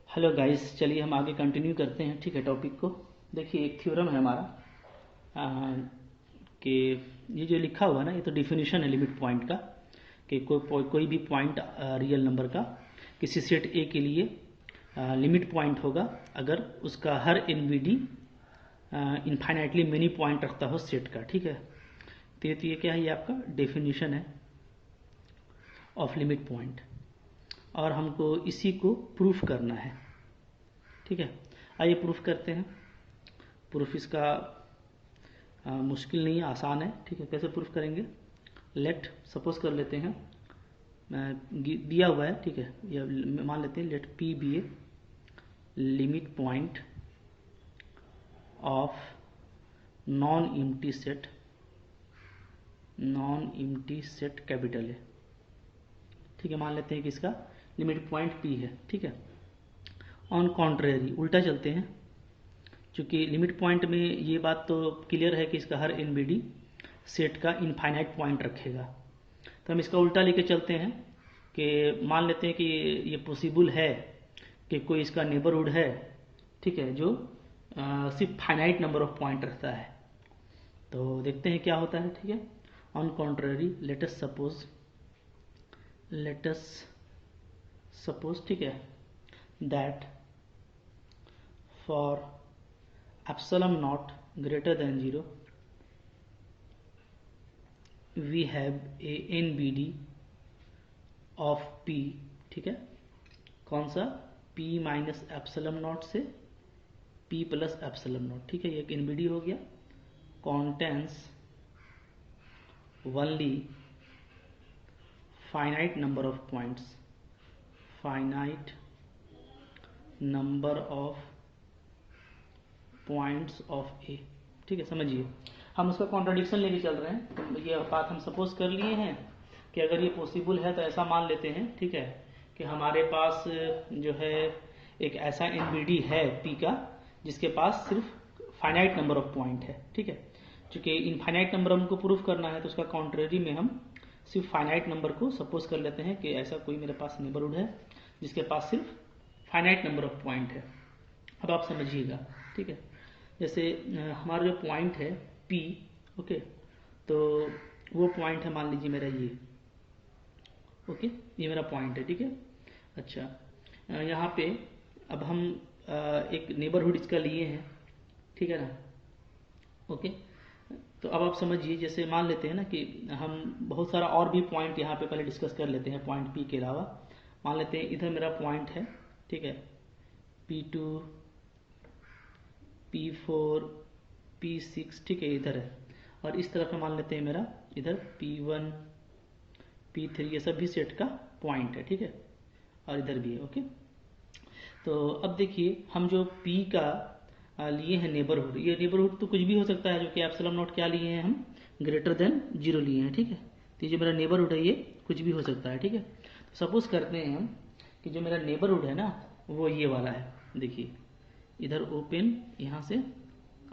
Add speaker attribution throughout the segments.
Speaker 1: Hello guys, चलिए हम आगे कंटिन्यू करते हैं। ठीक है, टॉपिक को देखिए। एक थ्योरम है हमारा कि ये जो लिखा हुआ है ना, ये तो डिफिनीशन है लिमिट पॉइंट का कि कोई भी पॉइंट रियल नंबर का किसी सेट ए के लिए लिमिट पॉइंट होगा अगर उसका हर एनवीडी इनफाइनाइटली मेनी पॉइंट रखता हो सेट का। ठीक है, तो ये क्या है, ये आपका डेफिनेशन है ऑफ लिमिट पॉइंट और हमको इसी को प्रूफ करना है। ठीक है, आइए प्रूफ करते हैं। प्रूफ इसका मुश्किल नहीं है, आसान है। ठीक है, कैसे प्रूफ करेंगे? लेट सपोज कर लेते हैं, दिया हुआ है। ठीक है, या मान लेते हैं let P be A limit point of non empty set capital है। ठीक है, मान लेते हैं कि इसका लिमिट पॉइंट पी है। ठीक है, ऑन कॉन्ट्रेरी उल्टा चलते हैं, क्योंकि लिमिट पॉइंट में ये बात तो क्लियर है कि इसका हर एनबीडी सेट का इनफाइनाइट पॉइंट रखेगा। तो हम इसका उल्टा लेके चलते हैं कि मान लेते हैं कि ये पॉसिबल है कि कोई इसका नेबरहुड है, ठीक है, जो सिर्फ फाइनाइट नंबर ऑफ पॉइंट रखता है। तो देखते हैं क्या होता है। ठीक है, ऑन कॉन्ट्रेरी लेटस सपोज ठीक है, that for epsilon naught greater than 0 we have a NBD of P। ठीक है, कौन सा? P माइनस एप्सिलम नॉट से P प्लस एप्सिलम नॉट। ठीक है, ये एक NBD हो गया। Contains only finite number of points, finite number of points of a. ठीक है, समझिए हम उसका कॉन्ट्राडिक्शन लेके चल रहे हैं। तो ये बात हम सपोज कर लिए हैं कि अगर ये पॉसिबल है तो ऐसा मान लेते हैं, ठीक है, कि हमारे पास जो है एक ऐसा एनबीडी है पी का जिसके पास सिर्फ फाइनाइट नंबर ऑफ पॉइंट है। ठीक है, चूंकि इनफाइनाइट नंबर हमको प्रूफ करना है तो उसका कॉन्ट्रेरी में हम सिर्फ फाइनाइट नंबर को सपोज कर लेते हैं कि ऐसा कोई मेरे पास नेबरहुड है जिसके पास सिर्फ फाइनाइट नंबर ऑफ पॉइंट है। अब आप समझिएगा। ठीक है, जैसे हमारा जो पॉइंट है P, ओके, तो वो पॉइंट है मान लीजिए मेरा ये, ओके, ये मेरा पॉइंट है। ठीक है, अच्छा, यहाँ पे अब हम एक नेबरहुड इसका लिए हैं, ठीक है ना, ओके। तो अब आप समझिए, जैसे मान लेते हैं ना कि हम बहुत सारा और भी पॉइंट यहाँ पे पहले डिस्कस कर लेते हैं पॉइंट P के अलावा। मान लेते हैं इधर मेरा पॉइंट है, ठीक है, P2 P4 P6, ठीक है, इधर है। और इस तरफ मान लेते हैं मेरा इधर P1 P3, ये सब भी सेट का पॉइंट है। ठीक है, और इधर भी है, ओके। तो अब देखिए हम जो P का लिए हैं नेबरहुड, ये नेबरहुड तो कुछ भी हो सकता है, जो कि एप्सिलॉन नॉट क्या लिए हैं हम, ग्रेटर देन 0 लिए हैं। ठीक है, तो ये जो मेरा नेबरहुड है ये कुछ भी हो सकता है। ठीक है, तो सपोज करते हैं हम कि जो मेरा नेबरहुड है ना वो ये वाला है। देखिए इधर ओपन यहाँ से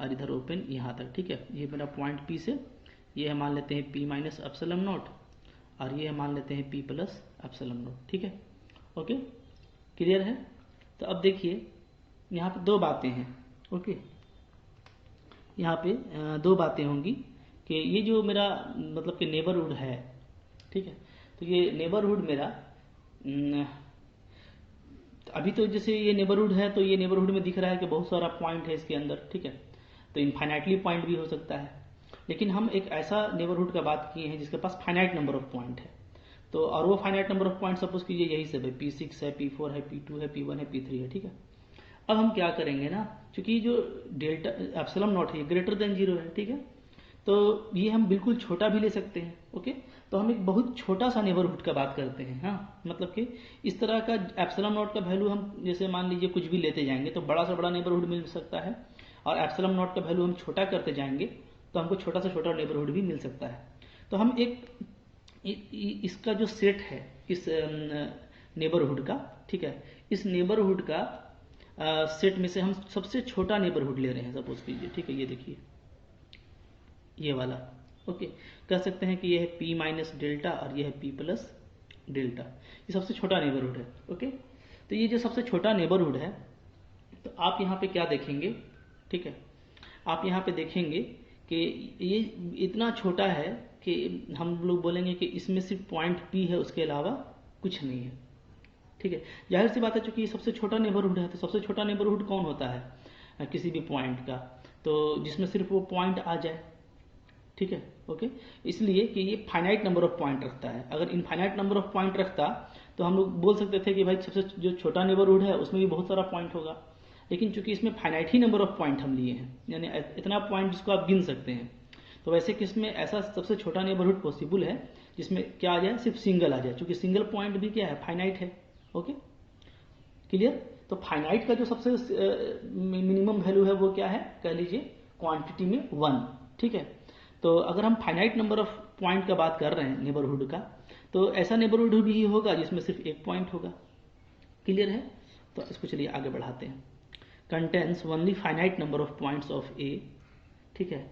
Speaker 1: और इधर ओपन यहाँ तक। ठीक है, ये मेरा पॉइंट P से ये है मान लेते हैं P माइनस एप्सिलम नॉट और ये मान लेते हैं P प्लस एप्सिलम नॉट। ठीक है, ओके, क्लियर है। तो अब देखिए यहाँ पे दो बातें हैं, ओके, यहाँ पे दो बातें होंगी कि ये जो मेरा मतलब कि नेबरहुड है, ठीक है, तो ये नेबरहुड मेरा अभी तो जैसे ये नेबरहुड है तो ये नेबरहुड में दिख रहा है कि बहुत सारा पॉइंट है इसके अंदर। ठीक है, तो इनफाइनाइटली पॉइंट भी हो सकता है, लेकिन हम एक ऐसा नेबरहुड का बात किए हैं जिसके पास फाइनाइट नंबर ऑफ पॉइंट है। तो और वो finite number of point suppose कीजिए यही सब है, P6 है, P4 है, P2 है, P1 है, P3 है। ठीक है, अब हम क्या करेंगे ना, क्योंकि जो डेल्टा एप्सिलॉन नॉट है ग्रेटर देन 0 है। ठीक है, तो ये हम बिल्कुल छोटा भी ले सकते हैं, ओके। तो हम एक बहुत छोटा सा नेबरहुड का बात करते हैं, हाँ, मतलब कि इस तरह का एप्सिलॉन नॉट का वैल्यू हम जैसे मान लीजिए कुछ भी लेते जाएंगे तो बड़ा से बड़ा नेबरहुड मिल सकता है, और एप्सिलॉन नॉट का वैल्यू हम छोटा करते जाएंगे तो हमको छोटा से छोटा नेबरहुड भी मिल सकता है। तो हम एक इसका जो सेट है इस नेबरहुड का, ठीक है, इस नेबरहुड का सेट में से हम सबसे छोटा नेबरहुड ले रहे हैं सपोज कीजिए। ठीक है, ये देखिए ये वाला, ओके, कह सकते हैं कि ये है P माइनस डेल्टा और ये है P प्लस डेल्टा, ये सबसे छोटा नेबरहुड है, ओके। तो ये जो सबसे छोटा नेबरहुड है, तो आप यहाँ पे क्या देखेंगे, ठीक है, आप यहाँ पे देखेंगे कि ये इतना छोटा है कि हम लोग बोलेंगे कि इसमें सिर्फ पॉइंट P है, उसके अलावा कुछ नहीं है, ठीक है। जाहिर सी बात है, चूंकि ये सबसे छोटा नेबरहुड है, तो सबसे छोटा नेबरहुड कौन होता है किसी भी पॉइंट का, तो जिसमें सिर्फ वो पॉइंट आ जाए, ठीक है, ओके। इसलिए कि ये फाइनाइट नंबर ऑफ पॉइंट रखता है। अगर इनफाइनाइट नंबर ऑफ पॉइंट रखता तो हम लोग बोल सकते थे कि भाई सबसे जो छोटा नेबरहुड है उसमें भी बहुत सारा पॉइंट होगा, लेकिन चूंकि इसमें finite he number of point हम लिए हैं, यानी इतना पॉइंट जिसको आप गिन सकते हैं, तो वैसे किसमें ऐसा सबसे छोटा नेबरहुड पॉसिबल है जिसमें क्या आ जाए, सिर्फ सिंगल आ जाए, क्योंकि सिंगल पॉइंट भी क्या है, फाइनाइट है, ओके, क्लियर। तो फाइनाइट का जो सबसे मिनिमम वैल्यू है वो क्या है, कह लीजिए क्वांटिटी में 1, ठीक है। तो अगर हम फाइनाइट नंबर ऑफ पॉइंट का बात कर रहे हैं नेबरहुड का, तो ऐसा नेबरहुड भी होगा जिसमें सिर्फ एक पॉइंट होगा, क्लियर है। तो इसको चलिए आगे बढ़ाते हैं। Contains only finite number of points of a, ठीक है,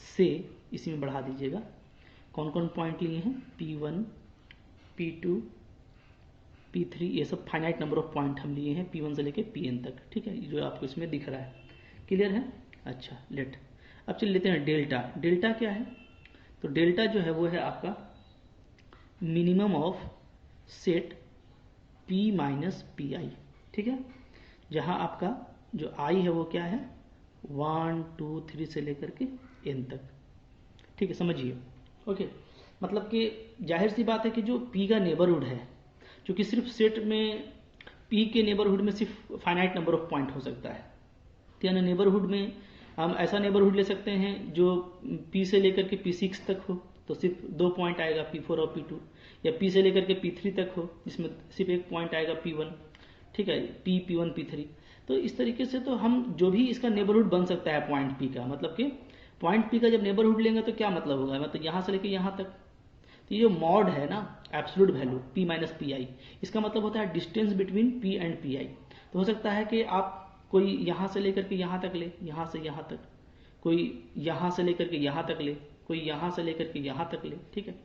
Speaker 1: से इसी में बढ़ा दीजिएगा। कौन कौन पॉइंट लिए हैं, P1, P2, P3, ये सब फाइनाइट नंबर ऑफ पॉइंट हम लिए हैं P1 से लेके Pn तक, ठीक है, जो आपको इसमें दिख रहा है, क्लियर है। अच्छा लेट, अब चलिए लेते हैं डेल्टा। डेल्टा क्या है, तो डेल्टा जो है वो है आपका minimum of set P minus PI, ठीक है, जहां आपका जो I है वो क्या है 1, 2, 3 से लेकर के N तक, ठीक है, समझिए, ओके। मतलब कि जाहिर सी बात है कि जो P का नेबरहुड है, क्योंकि सिर्फ सेट में P के नेबरहुड में सिर्फ फाइनाइट नंबर ऑफ पॉइंट हो सकता है, तो यानी नेबरहुड में हम ऐसा नेबरहुड ले सकते हैं जो P से लेकर के P6 तक हो, तो सिर्फ 2 पॉइंट आएगा P4 और P2, या P से लेकर के P3 तक हो जिसमें सिर्फ एक पॉइंट आएगा P1, ठीक है, P1, P3। तो इस तरीके से तो हम जो भी इसका नेबरहुड बन सकता है पॉइंट P का, मतलब कि पॉइंट P का जब नेबरहुड लेंगे तो क्या मतलब होगा, मतलब यहाँ से लेके यहाँ तक, तो ये जो मॉड है ना absolute value P minus PI, इसका मतलब होता है distance between P and PI। तो हो सकता है कि आप कोई यहाँ से लेकर के यहाँ तक ले, यहाँ से यहाँ तक, कोई यहाँ से लेकर के यहाँ तक ले, कोई यहाँ से लेकर के यहाँ तक ले, ठीक है।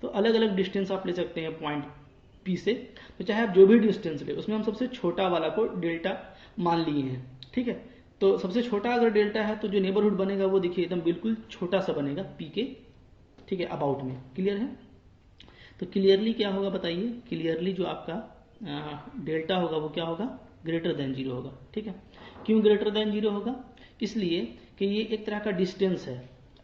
Speaker 1: तो अलग अलग डिस्टेंस आप ले सकते हैं पॉइंट P से, तो चाहे आप जो भी डिस्टेंस ले उसमें हम सबसे छोटा वाला को डेल्टा मान लिए हैं, ठीक है। तो सबसे छोटा अगर डेल्टा है तो जो नेबरहुड बनेगा वो देखिए एकदम बिल्कुल छोटा सा बनेगा P के, ठीक है, अबाउट में, क्लियर है। तो क्लियरली क्या होगा बताइए, क्लियरली जो आपका डेल्टा होगा वो क्या होगा, ग्रेटर देन 0 होगा, ठीक है। क्यों ग्रेटर देन 0 होगा, इसलिए कि ये एक तरह का डिस्टेंस है,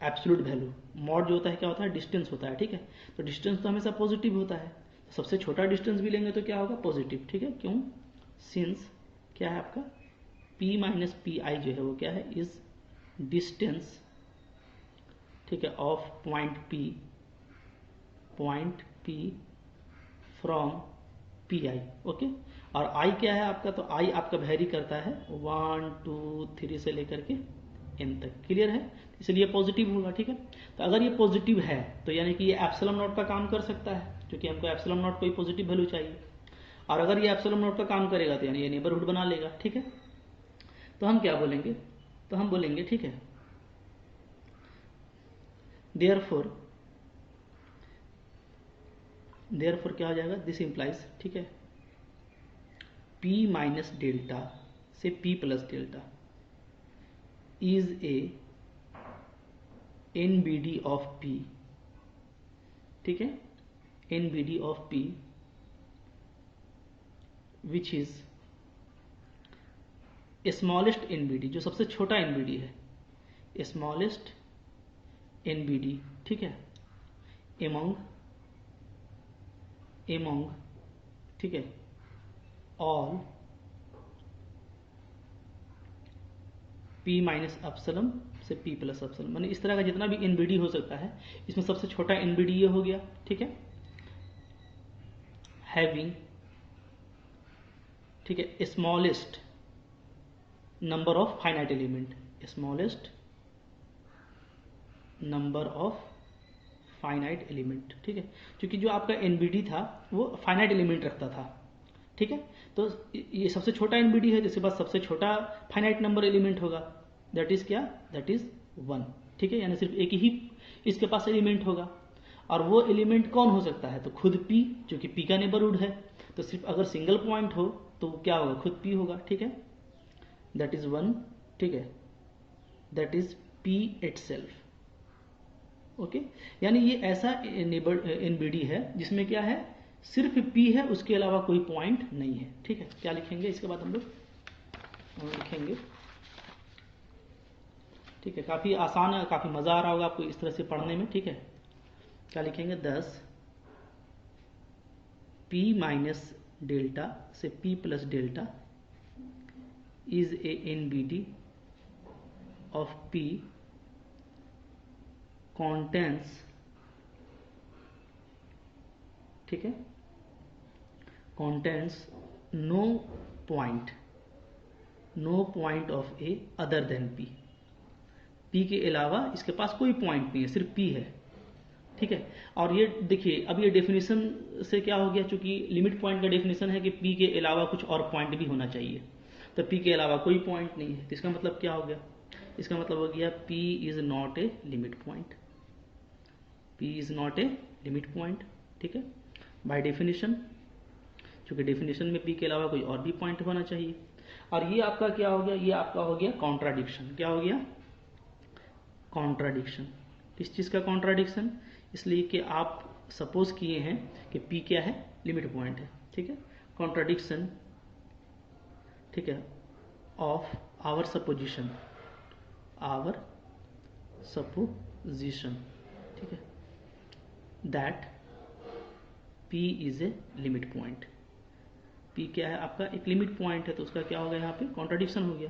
Speaker 1: एब्सोल्यूट वैल्यू। मॉड जो होता है क्या होता है, डिस्टेंस होता है, ठीक है। तो डिस्टेंस तो हमेशा पॉजिटिव होता है, तो सबसे छोटा डिस्टेंस भी लेंगे तो क्या होगा, पॉजिटिव, ठीक है। क्यों, सिंस क्या है आपका P माइनस PI जो है वो क्या है, इज डिस्टेंस, ठीक है, of point P from PI, okay. और I क्या है आपका, तो I आपका वेरी करता है 1, 2, 3 से लेकर के N तक, क्लियर है। इसलिए पॉजिटिव होगा, ठीक है। तो अगर ये पॉजिटिव है तो यानी कि ये एप्सिलॉन नॉट का काम कर सकता है, क्योंकि हमको एप्सिलॉन नॉट कोई पॉजिटिव वैल्यू चाहिए, और अगर ये एप्सिलॉन नॉट का काम करेगा तो यानी ये नेबरहुड बना लेगा, ठीक है। तो हम क्या बोलेंगे, तो हम बोलेंगे, ठीक है, देयरफॉर क्या हो जाएगा, दिस इंप्लाइज, ठीक है, P माइनस डेल्टा से P plus delta is a NBD of P, ठीक है, NBD of P which is smallest NBD, जो सबसे छोटा NBD है, स्मॉलेस्ट NBD, ठीक है, एमोंग, ठीक है, ऑल P माइनस अपसलम से P प्लस अपसलम, माने इस तरह का जितना भी NBD हो सकता है, इसमें सबसे छोटा NBD ये हो गया, ठीक है, हैविंग, ठीक है, smallest number of finite element, smallest number of finite element, ठीक है, क्योंकि जो आपका NBD था वो फाइनाइट एलिमेंट रखता था, ठीक है। तो ये सबसे छोटा NBD है, जिसके पास सबसे छोटा फाइनाइट नंबर एलिमेंट होगा, दैट इज क्या, दैट इज 1, ठीक है, यानी सिर्फ एक ही इसके पास एलिमेंट होगा, और वो एलिमेंट कौन हो सकता है, तो खुद P, जो कि P का नेबरहुड है। तो सिर्फ अगर सिंगल पॉइंट हो तो क्या होगा, खुद P होगा, ठीक है, दैट इज 1, ठीक है, that is P itself, okay. यानी ये ऐसा NBD है जिसमें क्या है, सिर्फ P है, उसके अलावा कोई पॉइंट नहीं है, ठीक है। क्या लिखेंगे इसके बाद हम लोग लिखेंगे, ठीक है, काफ़ी आसान है, काफ़ी मज़ा आ रहा होगा आपको इस तरह से पढ़ने में, ठीक है। क्या लिखेंगे, 10 P माइनस डेल्टा से P plus delta is a NBD of P contains, ठीक है, contains no point of A other than P। P के अलावा इसके पास कोई पॉइंट नहीं है, सिर्फ P है, ठीक है। और ये देखिए, अब ये डेफिनेशन से क्या हो गया, चूंकि लिमिट पॉइंट का डेफिनेशन है कि P के अलावा कुछ और पॉइंट भी होना चाहिए, तो P के अलावा कोई पॉइंट नहीं है, तो इसका मतलब क्या हो गया, इसका मतलब हो गया P is not a limit point, P is not a limit point, ठीक है, बाय डेफिनेशन, क्योंकि डेफिनेशन में P के अलावा कोई और भी पॉइंट होना चाहिए। और ये आपका क्या हो गया, ये आपका हो गया कॉन्ट्राडिक्शन। क्या हो गया, कॉन्ट्राडिक्शन। किस चीज़ का कॉन्ट्राडिक्शन, इसलिए कि आप सपोज किए हैं कि P क्या है, लिमिट पॉइंट है, ठीक है। कॉन्ट्राडिक्शन, ठीक है, ऑफ आवर सपोजिशन, ठीक है, that P is a limit point. P क्या है आपका, एक लिमिट पॉइंट है, तो उसका क्या होगा, यहाँ पे कॉन्ट्राडिक्शन हो गया।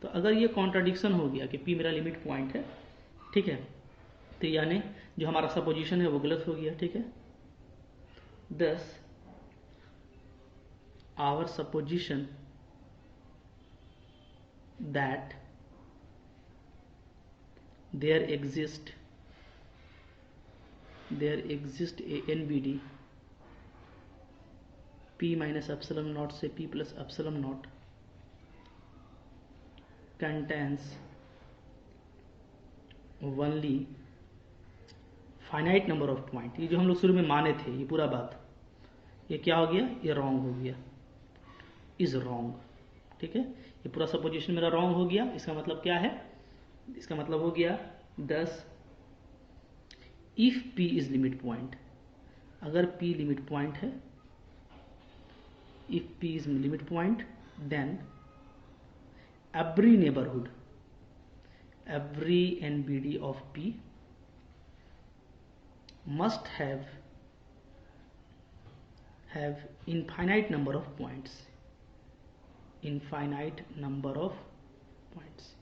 Speaker 1: तो अगर ये कॉन्ट्राडिक्शन हो गया कि P मेरा लिमिट पॉइंट है, ठीक है, तो यानी जो हमारा सपोजिशन है वो गलत हो गया, ठीक है। Thus our supposition that there exist a NBD P minus epsilon not से P plus epsilon not contains only finite number of point. ये जो हम लोग शुरू में माने थे, ये पूरा बात, ये क्या हो गया, ये रॉन्ग हो गया, इज रॉन्ग, ठीक है। ये पूरा सपोजिशन मेरा रॉन्ग हो गया। इसका मतलब क्या है, इसका मतलब हो गया 10 if P is limit point, अगर P लिमिट पॉइंट है, if P is limit point, then every neighborhood, every NBD of P must have infinite number of points, infinite number of points।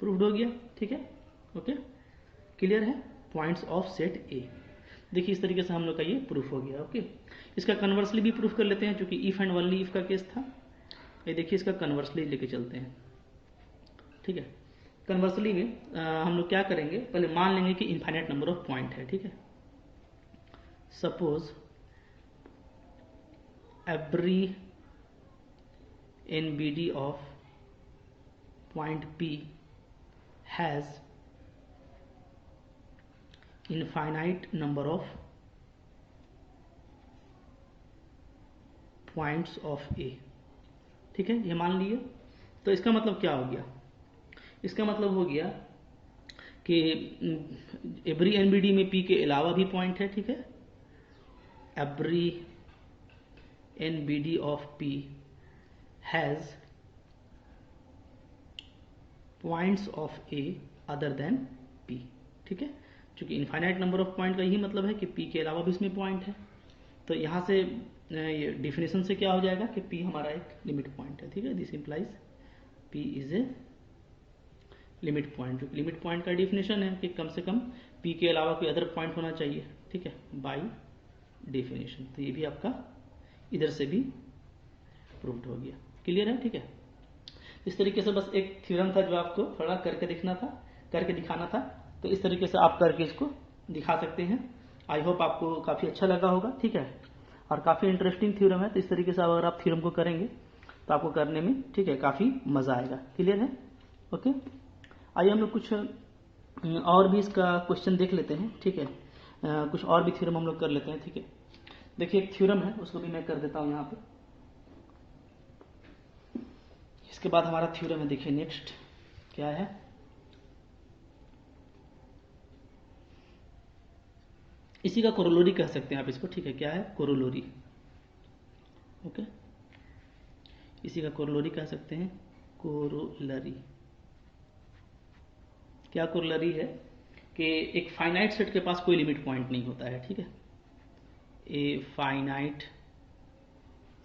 Speaker 1: Proved हो गया, ठीक है, okay, clear है। Points of set ए, देखिए इस तरीके से हम लोग का ये प्रूफ हो गया, ओके। इसका कन्वर्सली भी प्रूफ कर लेते हैं, क्योंकि इफ एंड ओनली इफ का केस था। ये देखिए, इसका कन्वर्सली लेके चलते हैं, ठीक है। कन्वर्सली में हम लोग क्या करेंगे, पहले मान लेंगे कि इनफाइनाइट नंबर ऑफ पॉइंट है, ठीक है। Suppose every NBD of point P has infinite number of points of a, ठीक है, ये मान लिए। तो इसका मतलब क्या हो गया, इसका मतलब हो गया कि एवरी NBD में P के अलावा भी पॉइंट है, ठीक है। Every NBD of P has points of A other than P, ठीक है। क्योंकि इनफाइनाइट नंबर ऑफ पॉइंट का यही मतलब है कि P के अलावा भी इसमें पॉइंट है। तो यहाँ से ये डिफिनेशन से क्या हो जाएगा कि P हमारा एक लिमिट पॉइंट है, ठीक है। This implies P is a limit point. जो लिमिट पॉइंट का डिफिनेशन है कि कम से कम P के अलावा कोई अदर पॉइंट होना चाहिए, ठीक है, बाय डेफिनेशन। तो ये भी आपका इधर से भी प्रूव्ड हो गया, क्लियर है, ठीक है। इस तरीके से बस एक थ्योरम था जो आपको थोड़ा करके दिखाना था। तो इस तरीके से आप करके इसको दिखा सकते हैं। आई होप आपको काफ़ी अच्छा लगा होगा, ठीक है, और काफ़ी इंटरेस्टिंग थ्योरम है। तो इस तरीके से अगर आप थ्योरम को करेंगे तो आपको करने में, ठीक है, काफ़ी मज़ा आएगा, क्लियर है, ओके। आइए हम लोग कुछ और भी इसका क्वेश्चन देख लेते हैं, ठीक है। कुछ और भी थ्योरम हम लोग कर लेते हैं, ठीक है। देखिए एक थ्योरम है, उसको भी मैं कर देता हूँ यहाँ पे। इसके बाद हमारा थ्योरम है, देखिए नेक्स्ट क्या है, इसी का कोरोलरी कह सकते हैं आप इसको, ठीक है। क्या है? कोरोलरी, ओके, इसी का कोरोलरी कह सकते हैं, कोरोलरी। क्या कोरोलरी है कि एक फाइनाइट सेट के पास कोई लिमिट पॉइंट नहीं होता है, ठीक है। A finite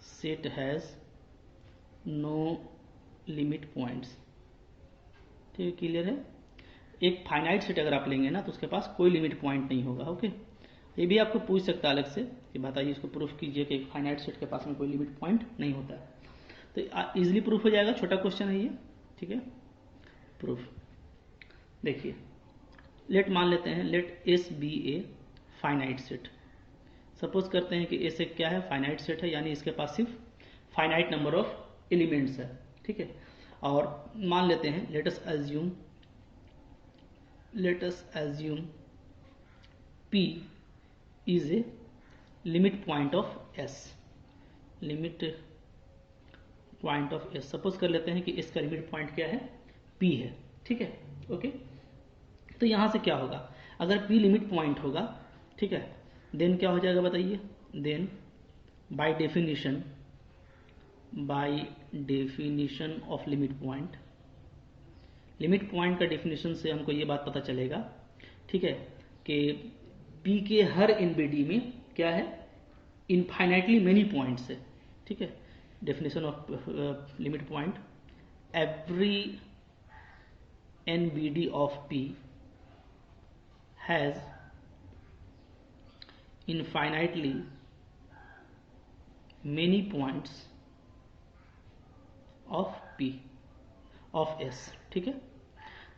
Speaker 1: set has no limit points, ठीक है, क्लियर है। एक फाइनाइट सेट अगर आप लेंगे ना तो उसके पास कोई लिमिट पॉइंट नहीं होगा, ओके। ये भी आपको पूछ सकता है अलग से कि बताइए, इसको प्रूफ कीजिए कि एक फाइनाइट सेट के पास में कोई लिमिट पॉइंट नहीं होता है, तो इजीली प्रूफ हो जाएगा, छोटा क्वेश्चन है ये, ठीक है। प्रूफ देखिए, लेट मान लेते हैं, let S be a finite set. Suppose करते हैं कि एस एक क्या है? फाइनाइट सेट है, यानी इसके पास सिर्फ फाइनाइट नंबर ऑफ एलिमेंट्स है, ठीक है। और मान लेते हैं, let us assume P is a limit point of S, limit point of S। Suppose कर लेते हैं कि S का लिमिट पॉइंट क्या है? P है, ठीक है, ओके। तो यहां से क्या होगा? अगर P लिमिट पॉइंट होगा, ठीक है, देन क्या हो जाएगा बताइए? Then by definition of limit point, limit point का डेफिनेशन से हमको ये बात पता चलेगा, ठीक है, कि P के हर NBD में क्या है? इनफाइनाइटली मेनी पॉइंट्स है, ठीक है। Definition of limit point, every NBD of P has infinitely many points of P of S, ठीक है।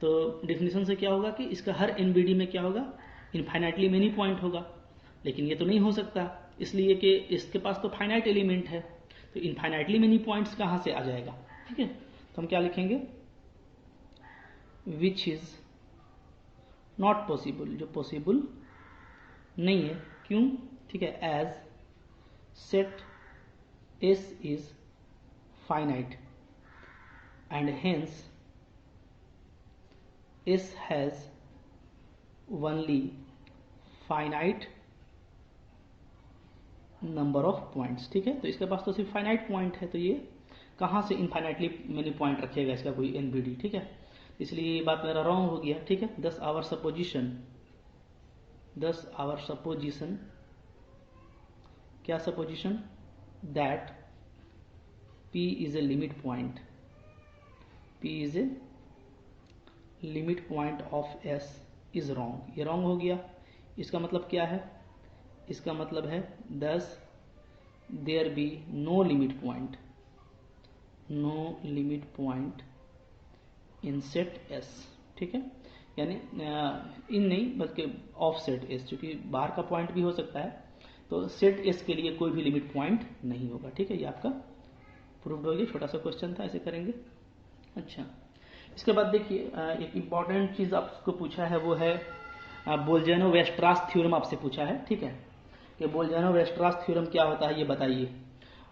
Speaker 1: तो डेफिनेशन से क्या होगा कि इसका हर NBD में क्या होगा? इनफाइनाइटली मेनी पॉइंट होगा, लेकिन ये तो नहीं हो सकता, इसलिए कि इसके पास तो फाइनाइट एलिमेंट है, तो इनफाइनाइटली मेनी पॉइंट्स कहां से आ जाएगा, ठीक है। तो हम क्या लिखेंगे? विच इज नॉट पॉसिबल, जो पॉसिबल नहीं है, क्यों? ठीक है, as set S is finite and hence S has only finite number of points, ठीक है। तो इसके पास तो सिर्फ फाइनाइट पॉइंट है, तो ये कहां से इनफाइनाइटली मेनी पॉइंट रखेगा इसका कोई NBD, ठीक है। इसलिए ये बात मेरा रॉन्ग हो गया, ठीक है। 10 आवर सपोजिशन, क्या supposition? That P is a limit point, P is a limit point of S is wrong, ये रॉन्ग हो गया। इसका मतलब क्या है? इसका मतलब है 10 there be no limit point in set S, ठीक है। यानी इन नहीं बल्कि ऑफ सेट S, क्योंकि बाहर का पॉइंट भी हो सकता है, तो सेट S के लिए कोई भी लिमिट पॉइंट नहीं होगा, ठीक है। ये आपका प्रूफ हो गया, छोटा सा क्वेश्चन था, ऐसे करेंगे। अच्छा, इसके बाद देखिए, एक इम्पॉर्टेंट चीज आपको पूछा है, वो है बोल्जानो-वेस्ट्रास थ्योरम आपसे पूछा है, ठीक है, कि बोल्जानो-वेस्ट्रास थ्योरम क्या होता है ये बताइए।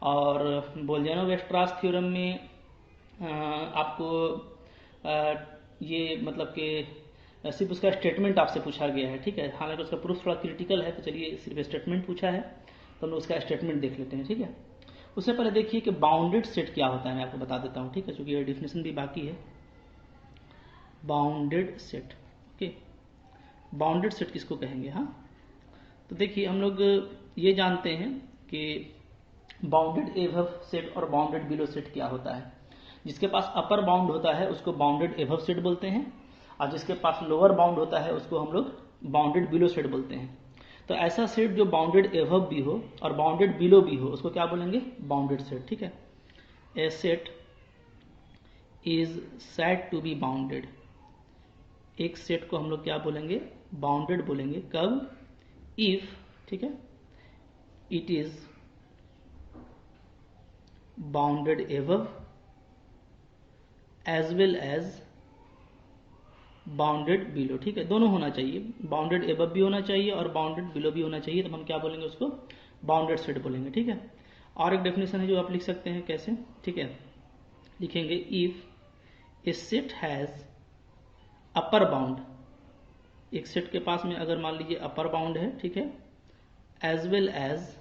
Speaker 1: और बोल्जानो-वेस्ट्रास थ्योरम में आपको ये मतलब कि सिर्फ उसका स्टेटमेंट आपसे पूछा गया है, ठीक है। हालांकि उसका प्रूफ थोड़ा क्रिटिकल है, तो चलिए सिर्फ स्टेटमेंट पूछा है, तो हम उसका स्टेटमेंट देख लेते हैं, ठीक है। उससे पहले देखिए कि बाउंडेड सेट क्या होता है, मैं आपको बता देता हूँ, ठीक है, क्योंकि ये डिफिनेशन भी बाकी है। Bounded set, okay, bounded set किसको कहेंगे? हाँ, तो देखिए हम लोग ये जानते हैं कि बाउंडेड एबव सेट और बाउंडेड बिलो सेट क्या होता है। जिसके पास अपर बाउंड होता है उसको बाउंडेड एबव सेट बोलते हैं, और जिसके पास लोअर बाउंड होता है उसको हम लोग बाउंडेड बिलो सेट बोलते हैं। तो ऐसा सेट जो बाउंडेड एबव भी हो और बाउंडेड बिलो भी हो उसको क्या बोलेंगे? बाउंडेड सेट, ठीक है। A set is said to be bounded, एक सेट को हम लोग क्या बोलेंगे? बाउंडेड बोलेंगे। कब? इफ, ठीक है, it is bounded above as well as bounded below, ठीक है, दोनों होना चाहिए, बाउंडेड एबव भी होना चाहिए और बाउंडेड बिलो भी होना चाहिए, तब हम क्या बोलेंगे? उसको बाउंडेड सेट बोलेंगे, ठीक है। और एक डेफिनेशन है जो आप लिख सकते हैं, कैसे? ठीक है, लिखेंगे if A set has upper bound, एक सेट के पास में अगर मान लीजिए अपर बाउंड है, ठीक है, as well as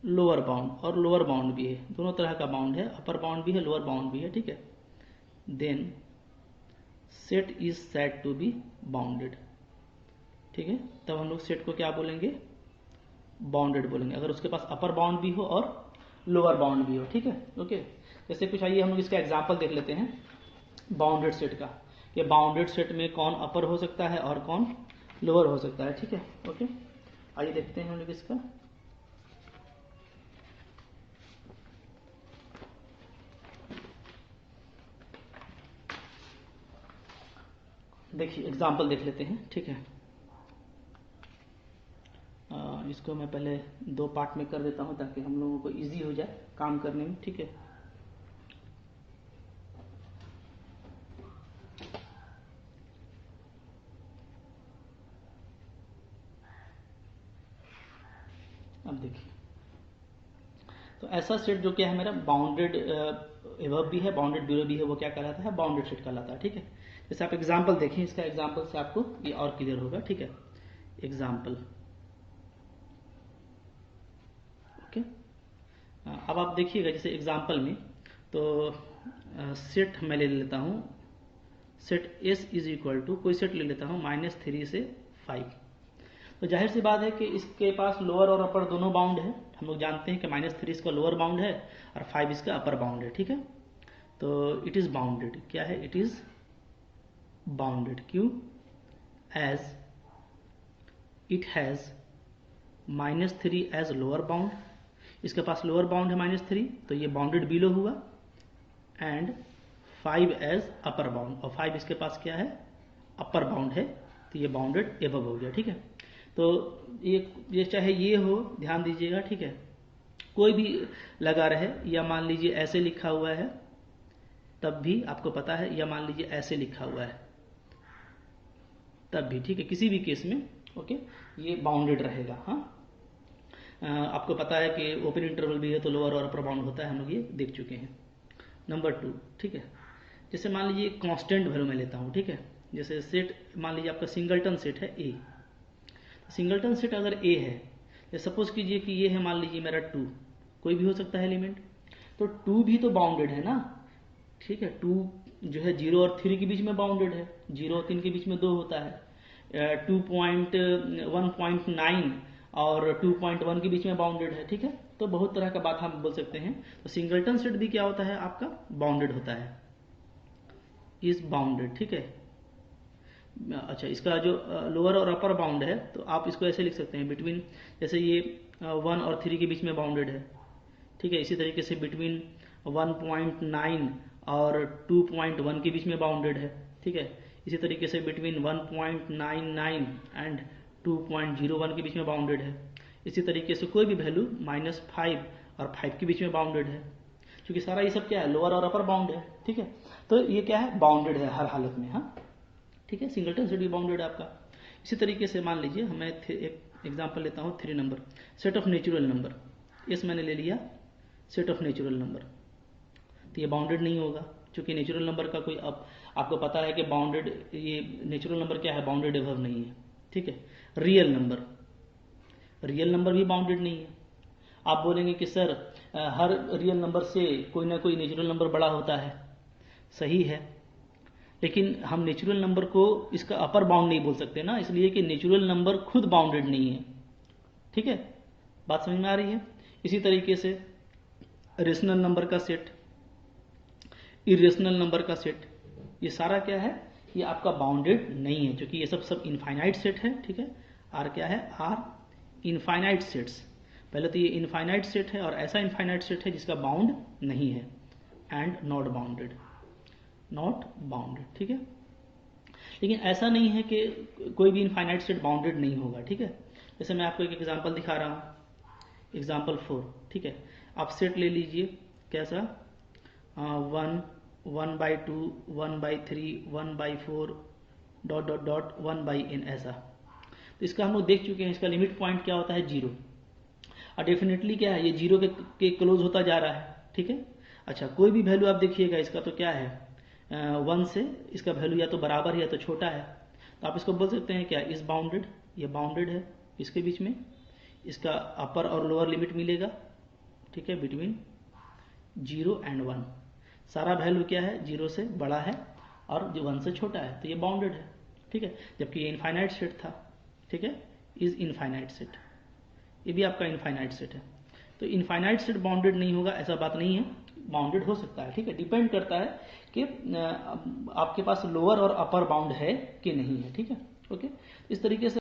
Speaker 1: lower bound, और लोअर बाउंड भी है, दोनों तरह का बाउंड है, अपर बाउंड भी है लोअर बाउंड भी है, ठीक है, then set is said to be bounded, ठीक है, तब हम लोग सेट को क्या बोलेंगे, बाउंडेड बोलेंगे, अगर उसके पास अपर बाउंड भी हो और लोअर बाउंड भी हो, ठीक है, ओके। जैसे कुछ आइए हम लोग इसका एग्जांपल देख लेते हैं बाउंडेड सेट का, कि बाउंडेड सेट में कौन अपर हो सकता है और कौन लोअर हो सकता है, ठीक है, ओके। आइए देखते हैं हम लोग इसका, देखिए एग्जाम्पल देख लेते हैं, ठीक है। इसको मैं पहले दो पार्ट में कर देता हूं ताकि हम लोगों को इजी हो जाए काम करने में, ठीक है। अब देखिए, तो ऐसा सेट जो क्या है मेरा बाउंडेड एबव भी है, बाउंडेड बिलो भी है, वो क्या कहलाता है, बाउंडेड सेट कहलाता है, ठीक है। जैसे आप एग्जांपल देखें, इसका एग्जांपल से आपको ये और क्लियर होगा, ठीक है। Example, okay. अब आप देखिएगा जैसे एग्जांपल में, तो सेट मैं ले लेता हूँ, set S is equal to, कोई सेट ले लेता हूँ -3 से 5, तो जाहिर सी बात है कि इसके पास लोअर और अपर दोनों बाउंड है, हम लोग जानते हैं कि -3 इसका लोअर बाउंड है और 5 इसका अपर बाउंड है, ठीक है। तो इट इज बाउंडेड, क्या है, इट इज बाउंडेड, क्यों, as it has -3 as lower bound, इसके पास लोअर बाउंड है -3, तो ये बाउंडेड बिलो हुआ, एंड 5 एज अपर बाउंड, और 5 इसके पास क्या है, अपर बाउंड है, तो ये बाउंडेड एबव हो गया, ठीक है। तो ये चाहे ये हो, ध्यान दीजिएगा, ठीक है, कोई भी लगा रहे, या मान लीजिए ऐसे लिखा हुआ है तब भी आपको पता है, या मान लीजिए ऐसे लिखा हुआ है तब भी, ठीक है, किसी भी केस में, ओके, ये बाउंडेड रहेगा, हाँ। आपको पता है कि ओपन इंटरवल भी है तो लोअर और अपर बाउंड होता है, हम लोग ये देख चुके हैं। नंबर 2, ठीक है, जैसे मान लीजिए कांस्टेंट वैल्यू मैं लेता हूँ, ठीक है, जैसे सेट मान लीजिए आपका सिंगलटन सेट है ए, सिंगलटन सेट अगर ए है, सपोज कीजिए कि ये है मान लीजिए मेरा 2, कोई भी हो सकता है एलिमेंट, तो 2 भी तो बाउंडेड है ना, ठीक है, 2 जो है 0 और 3 के बीच में बाउंडेड है, 0 और 3 के बीच में 2 होता है, 1.9 और 2.1 के बीच में बाउंडेड है, ठीक है। तो बहुत तरह का बात हम बोल सकते हैं, तो सिंगलटन सेट भी क्या होता है आपका, बाउंडेड होता है, इज बाउंडेड, ठीक है। अच्छा, इसका जो लोअर और अपर बाउंड है, तो आप इसको ऐसे लिख सकते हैं, बिटवीन, जैसे ये 1 और 3 के बीच में बाउंडेड है, ठीक है, इसी तरीके से बिटवीन 1.9 और 2.1 के बीच में बाउंडेड है, ठीक है, इसी तरीके से बिटवीन 1.99 एंड 2.01 के बीच में बाउंडेड है, इसी तरीके से कोई भी वैल्यू -5 और 5 के बीच में बाउंडेड है, क्योंकि सारा ये सब क्या है, लोअर और अपर बाउंड है, ठीक है। तो ये क्या है, बाउंडेड है हर हालत में, हाँ, ठीक है, सिंगलटन सेट भी बाउंडेड है आपका। इसी तरीके से मान लीजिए मैं एक एग्जांपल लेता हूँ, 3 number, set of natural number, इस मैंने ले लिया सेट ऑफ नेचुरल नंबर, तो ये बाउंडेड नहीं होगा, क्योंकि नेचुरल नंबर का कोई, अब आपको पता है कि बाउंडेड, ये नेचुरल नंबर क्या है, बाउंडेड एबव नहीं है, ठीक है। रियल नंबर भी बाउंडेड नहीं है। आप बोलेंगे कि सर हर रियल नंबर से कोई ना कोई नेचुरल नंबर बड़ा होता है, सही है, लेकिन हम नेचुरल नंबर को इसका अपर बाउंड नहीं बोल सकते ना, इसलिए कि नेचुरल नंबर खुद बाउंडेड नहीं है, ठीक है, बात समझ में आ रही है। इसी तरीके से रेशनल नंबर का सेट, इरेशनल नंबर का सेट, ये सारा क्या है, ये आपका बाउंडेड नहीं है, क्योंकि ये सब इनफाइनाइट सेट है, ठीक है। आर क्या है, आर इनफाइनाइट सेट्स, पहले तो ये इनफाइनाइट सेट है और ऐसा इनफाइनाइट सेट है जिसका बाउंड नहीं है, एंड नॉट बाउंडेड, ठीक है। लेकिन ऐसा नहीं है कि कोई भी इनफाइनाइट सेट बाउंडेड नहीं होगा, ठीक है। जैसे मैं आपको एक एग्जांपल दिखा रहा हूँ, एग्जांपल 4, ठीक है, आप सेट ले लीजिए, कैसा, 1/2, 1/3, 1/4 ... 1/n, ऐसा। तो इसका हम लोग देख चुके हैं, इसका लिमिट पॉइंट क्या होता है, 0, और डेफिनेटली क्या है, ये 0 के क्लोज होता जा रहा है, ठीक है। अच्छा, कोई भी वैल्यू आप देखिएगा इसका तो क्या है, 1 से इसका वैल्यू या तो बराबर है या तो छोटा है, तो आप इसको बोल सकते हैं क्या, इस बाउंडेड, ये बाउंडेड है, इसके बीच में इसका अपर और लोअर लिमिट मिलेगा, ठीक है, बिटवीन 0 एंड 1। सारा वैल्यू क्या है, 0 से बड़ा है और जो 1 से छोटा है, तो ये बाउंडेड है, ठीक है। जबकि ये इनफाइनाइट सेट था, ठीक है, इज इनफाइनाइट सेट, ये भी आपका इनफाइनाइट सेट है। तो इनफाइनाइट सेट बाउंडेड नहीं होगा ऐसा बात नहीं है, बाउंडेड हो सकता है, ठीक है, डिपेंड करता है कि आपके पास लोअर और अपर बाउंड है कि नहीं है, ठीक है, ओके। इस तरीके से